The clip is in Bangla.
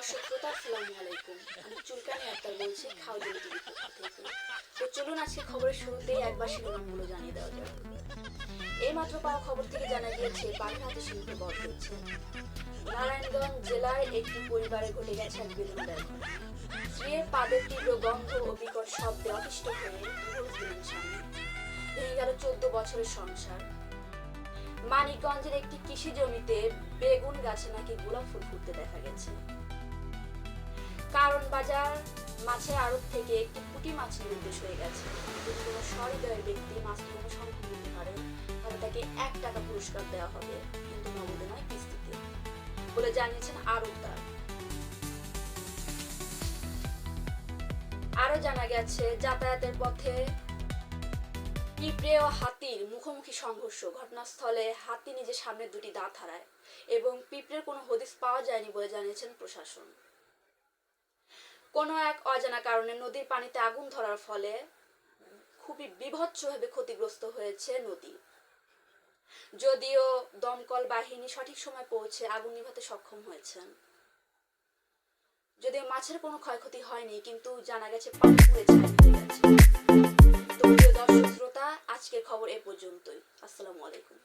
দর্শক শ্রোতা আসসালামু আলাইকুম। আমি চুলকানি আক্তার বলছি খাওয়াজানি টিভির পক্ষ থেকে। তো চলুন আজকে খবরের শুরুতেই একবার শিরোনামগুলো জানিয়ে দেওয়া যাক। এইমাত্র পাওয়া খবর থেকে জানা গিয়েছে বাগেরহাটে সিংহ বধ হয়েছে। নারায়ণগঞ্জ জেলার একটি পরিবারে ঘটে গেছে এক বেদনাদায়ক ঘটনা। স্ত্রীর পাদের তীব্র গন্ধ ও বিকট শব্দে অতিষ্ঠ হয়ে ডিভোর্স দিলেন স্বামী। ভেঙে গেল 14 বছরের সংসার। মানিকগঞ্জের একটি কৃষি জমিতে বেগুন গাছে নাকি গোলাপ ফুল ফুটতে দেখা গেছে। কারণ বাজার মাছের আড়ত থেকে একটি পুঁটি মাছ নির্দেশ হয়ে গেছে। যদি কোনো সহৃদয়ের ব্যক্তি মাছটি কোনো সন্ধান দিতে পারে তাহলে তাকে 1 টাকা পুরস্কার দেওয়া হবে, কিন্তু নগদে নয়, কিস্তিতে বলে জানিয়েছেন আড়তদার। আরো জানা গেছে যাতায়াতের পথে পিঁপড়ে ও হাতির মুখোমুখি সংঘর্ষ। ঘটনাস্থলে হাতি নিজের সামনে দুটি দাঁত হারায় এবং পিঁপড়ের কোনো হদিস পাওয়া যায়নি বলে জানিয়েছেন প্রশাসন। কোনো এক অজানা কারণে নদীর পানিতে আগুন ধরার ফলে খুবই বিভৎসভাবে ক্ষতিগ্রস্ত হয়েছে নদী। যদিও দমকল বাহিনী সঠিক সময় পৌঁছে আগুন নিভাতে সক্ষম হয়েছেন। যদিও মাছের কোনো ক্ষয়ক্ষতি হয়নি, কিন্তু জানা গেছে পানি পুড়ে ছাই হয়ে গেছে। তো প্রিয় দর্শক শ্রোতা, আজকের খবর এ পর্যন্তই। আসসালামু আলাইকুম।